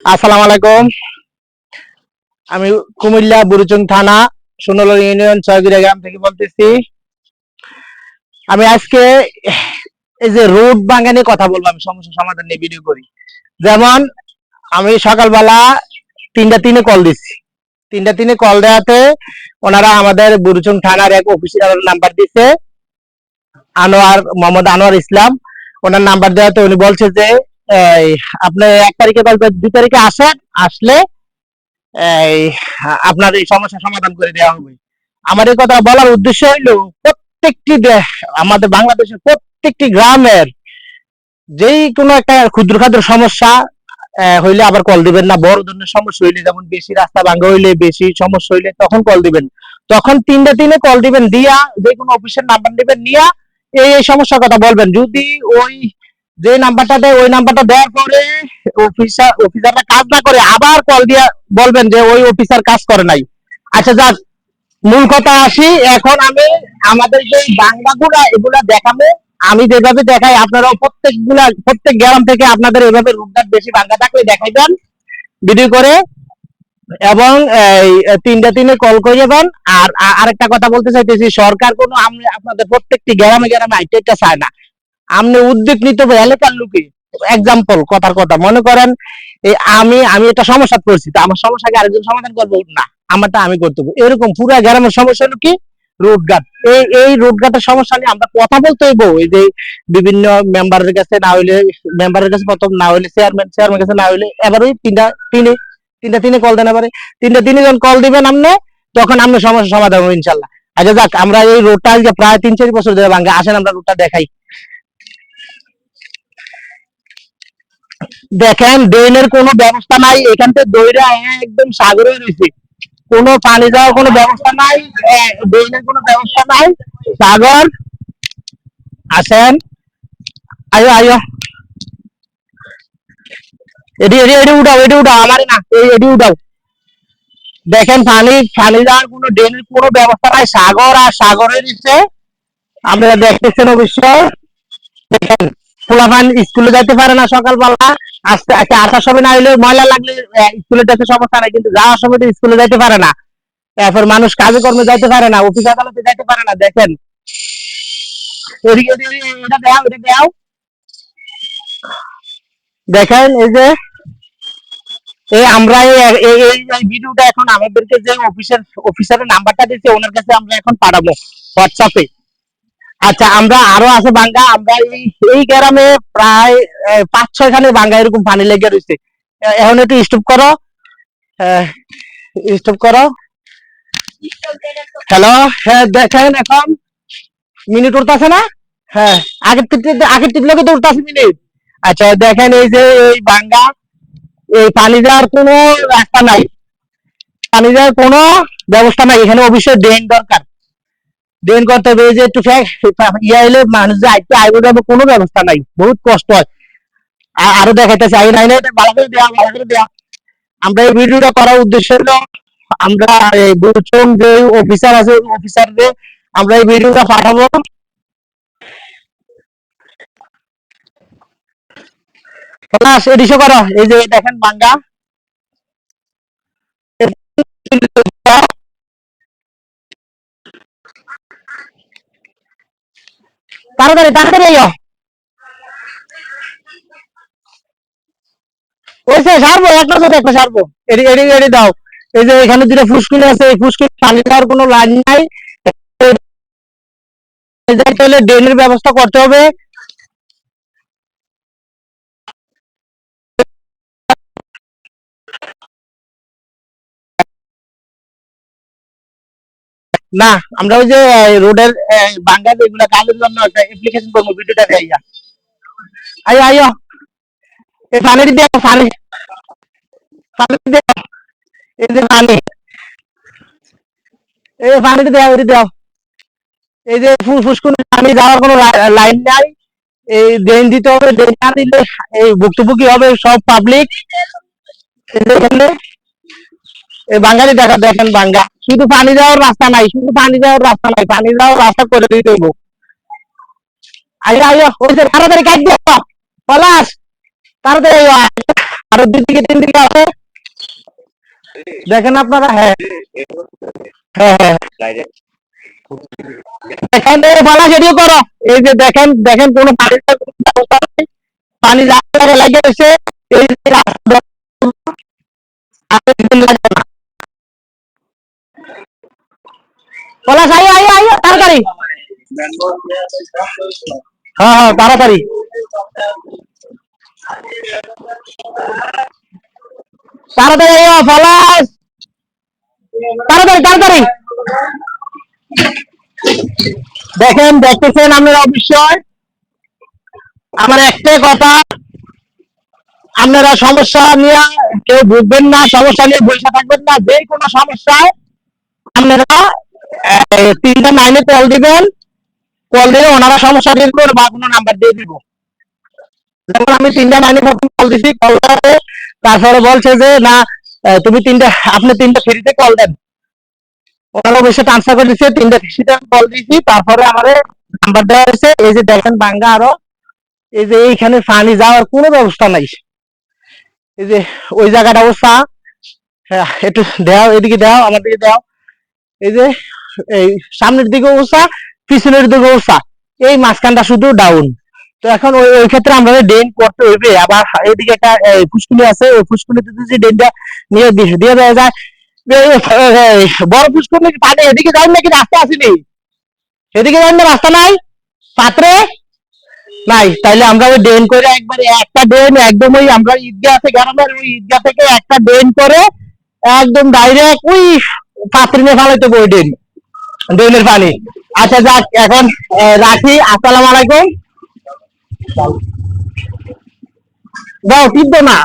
আসসালামু আলাইকুম। আমি কুমিল্লা বুরুচুং থানা ১৬ ইউনিয়ন ৬ গ্রাম থেকে বলতেছি। আমি আজকে এই যে রোড ভাঙা নিয়ে কথা বলবো, আমি সমস্যা সমাধান নিয়ে ভিডিও করি। যেমন আমি সকালবেলা ৩টা ৩ কল দিচ্ছি। ৩টা ৩ কল দেওয়াতে ওনারা আমাদের বুরুচুং থানার এক অফিসার নাম্বার দিচ্ছে, মোহাম্মদ আনোয়ার ইসলাম। ওনার নাম্বার দেওয়াতে উনি বলছে যে আপনি ১ তারিখে বা ২ তারিখে আসেন, আসলে এই আপনার এই সমস্যা সমাধান করে দেওয়া হবে। আমার এই কথা বলার উদ্দেশ্য হইল, প্রত্যেকটি আমাদের বাংলাদেশের প্রত্যেকটি গ্রামের যেই কোনো একটা ক্ষুদ্র খাদ্র সমস্যা হইলে আবার কল দিবেন না। বড় ধরনের সমস্যা হইলে, যেমন বেশি রাস্তা ভাঙ্গা হইলে, বেশি সমস্যা হইলে তখন কল দিবেন। তখন ৩টা ৩ কল দিবেন, দিয়া যে কোনো অফিসের নাম্বার দিবেন, নিয়া এই সমস্যার কথা বলবেন। যদি ওই যে নাম্বারটা দেয় ওই নাম্বারটা দেওয়ার পরে অফিসাররা কাজ না করে, আবার কল দিয়া বলবেন যে ওই অফিসার কাজ করে নাই। আচ্ছা যাক, মূল কথা আসি। এখন আমি আমাদের যে বাংলাগুলা এগুলা দেখাবো। আমি যেভাবে দেখাই আপনারাও প্রত্যেক গ্রাম থেকে আপনাদের এভাবে রূপদার বেশি বাংলা থাকলে দেখাইবেন ভিডিও করে, এবং এই ৩টা ৩ কল করে যাবেন। আর আরেকটা কথা বলতে চাইতেছি, সরকার কোনো আপনাদের প্রত্যেকটি গ্রামে গ্রামে আইটেটা চায় না। আপনি উদ্যোগ নিতে হবে এলাকার লোকে। এক্সাম্পল, কথার কথা মনে করেন এই আমি একটা সমস্যা করছি, তো আমার সমস্যাকে আরেকজন সমাধান করবো না, আমারটা আমি করতে হবে। এরকম পুরো গ্রামের সমস্যা হলো কি, রোডঘাট। এই রোডঘাটের সমস্যা নিয়ে আমরা কথা বলতে হইব। এই যে বিভিন্ন মেম্বারের কাছে না হইলে, মেম্বারের কাছে প্রথম, না হইলে চেয়ারম্যান কাছে, না হইলে এবার ওই ৩টা ৩ কল দেন। এবারে ৩টা ৩ জন কল দিবেন আপনি, তখন আপনি সমস্যা সমাধান হবে ইনশাল্লাহ। আচ্ছা যাক, আমরা এই রোডটা প্রায় ৩-৪ বছর ধরে ভাঙ্গা। আসেন আমরা রোডটা দেখাই। দেখেন, ড্রেনের কোনো ব্যবস্থা নাই। এখান থেকে দইরা একদম সাগরে রয়েছে, কোনো পানি যাওয়ার কোনো ব্যবস্থা নাই, ড্রেনের কোনো ব্যবস্থা নাই। সাগর, আসেন, আয়ো আয়ো, এটি এটি এটি উঠাও, এটি উঠাও, আমারে না, এটি উঠাও। দেখেন, পানি পানি যাওয়ার কোনো ড্রেনের কোনো ব্যবস্থা নাই। সাগর আর সাগরের নিচে আপনারা দেখতেছেন অবশ্যই। দেখেন, পোলাপান স্কুলে যাইতে পারে না সকালবেলা। আসার সময় না হইলে ময়লা লাগলে স্কুলে যেতে সমস্যা নাই, কিন্তু যাওয়ার সময় তো স্কুলে যাইতে পারে না। এরপর মানুষ কাজে কর্মে যাইতে পারে না, অফিস আদালতে যাইতে পারে না। দেখেন, এটা দেও, এটা দেও। দেখেন এই যে এই আমরা এই ভিডিওটা এখন আমাদেরকে যে অফিসারের নাম্বারটা দিচ্ছে, ওনার কাছে আমরা এখন পাঠাবো হোয়াটসঅ্যাপে। আচ্ছা, আমরা আরো আছে বাঙ্গা। আমরা এই গ্রামে প্রায় ৫-৬ খানে বাঙ্গা এরকম পানি লেগে রয়েছে। এখন একটু স্টপ করো, স্টপ করো। হ্যালো, হ্যাঁ দেখেন এখন মিনিট উঠতেছে না। হ্যাঁ, আগের টিপলে তো উঠতেছে মিনিট। আচ্ছা দেখেন, এই যে এই বাঙ্গা, এই পানি যাওয়ার কোনো রাস্তা নাই, পানি যাওয়ার কোনো ব্যবস্থা নাই। এখানে অবশ্যই ড্রেন দরকার, ড্রেন করতে হবে। এই যে একটু ইয়া এলে মানুষ যে আইবো যাবো, কোনো ব্যবস্থা নাই, বহুত কষ্ট হয়। আরো দেখাইতেছে, আই নাই না, ভালো করে দেওয়া, ভালো করে দেওয়া। আমরা এই ভিডিওটা করার উদ্দেশ্য হলো, আমরা এই বুঝুন যে অফিসার আছে, অফিসারদের আমরা এই ভিডিওটা পাঠাবো। এডিশো করো, এই যে দেখেন বাঙ্গা, তাড়াতাড়ি তাড়াতাড়ি আইও। ওইসে সারবো, এক নজর একটা সারবো। এডি এডি এডি দাও। এই যে এখানে দুটো ফুসকুনি আছে, এই ফুসকুনি পানি দেওয়ার কোনো লাইন নাই। যাইতে হলে ড্রেনের ব্যবস্থা করতে হবে। না, আমরা ওই যে রোডের বাঙ্গা যেগুলো কাজের জন্য একটা অ্যাপ্লিকেশন করবো, ভিডিওটা দেয়। আইও আইও, এই পানিটি দেও, পানি পানি দেও, এই যে পানি, এই পানিটি দেও, এটি দেও। এই যে ফুসকুনি পানি যাওয়ার কোনো লাইন নাই। এই ড্রেন দিতে হবে, ড্রেন না দিলে এই ভুক্তভোগী হবে সব পাবলিক। এখানে এই বাঙালি দেখা, দেখেন বাঙ্গা, শুধু পানি যাওয়ার রাস্তা নাই, শুধু পানি যাওয়ার রাস্তা নাই, পানি যাওয়ার রাস্তা করে দিতে হইব। আইয়া আইয়া, ওই যে তাড়াতাড়ি কাট দিও, পলাশ, তাড়াতাড়ি আইয়া। আরো দুই দিকে তিন দিকে আছে, দেখেন আপনারা। হ্যাঁ হ্যাঁ হ্যাঁ, দেখেন বলা সেটিও করো। এই যে দেখেন দেখেন কোনো পানির ব্যবস্থা নেই, পানি রাস্তায় লাগে রয়েছে। এই যে পলাশ আইও আইও আইও তাড়াতাড়ি। হ্যাঁ হ্যাঁ তাড়াতাড়ি তাড়াতাড়ি আইও পলাশ, তাড়াতাড়ি তাড়াতাড়ি। দেখেন দেখতেছেন আপনারা অবশ্যই, আমার একটাই কথা, আপনারা সমস্যা নিয়ে কেউ বুঝবেন না, সমস্যা নিয়ে বসে থাকবেন না। যে কোনো সমস্যায় আপনারা তিনটা লাইনে কল দিবেন, কল দিয়ে ওনারা সমস্যা দিয়ে দিবেন বা কোনো নাম্বার দিয়ে দিব। যেমন আমি তিনটা লাইনে প্রথম কল দিছি, কল করে তারপরে বলছে যে না তুমি তিনটা, আপনি তিনটা ফ্রিতে কল দেন। ওনারা বসে ট্রান্সফার করে দিচ্ছে, তিনটা ফ্রিতে কল দিয়েছি। তারপরে আমাদের নাম্বার দেওয়া হয়েছে। এই যে দেখেন বাঙ্গা আরো, এই যে এইখানে পানি যাওয়ার কোনো ব্যবস্থা নাই। এই যে ওই জায়গাটা অবস্থা, হ্যাঁ একটু দেও, এদিকে দেও, আমার দিকে দেও। এই যে এই সামনের দিকে অবস্থা, পিছনের দিকে অবস্থা, এই মাঝখানটা শুধু ডাউন। তো এখন ওই ওই ক্ষেত্রে আমরা ড্রেন করতে হইবে। আবার এইদিকে একটা ফুসকুনি আছে, ওই ফুসকুনিতে যদি ড্রেনটা নিয়ে দিয়ে দেওয়া যায়, বড় ফুসকুনি পানি এদিকে যাই নাকি রাস্তা আসেনি, এদিকে যাই না রাস্তা নাই পাত্রে নাই, তাইলে আমরা ওই ড্রেন করে একবারে একটা ড্রেন একদম ওই আমরা ঈদগাহ আছে গ্রামের, ওই ঈদগাহ থেকে একটা ড্রেন করে একদম ডাইরেক্ট ওই পাত্রে নিয়ে ফেলাইতে ওই ড্রেনের পানি। আচ্ছা যাক, এখন রাখি। আসসালামু আলাইকুম। দাও টিপবো না।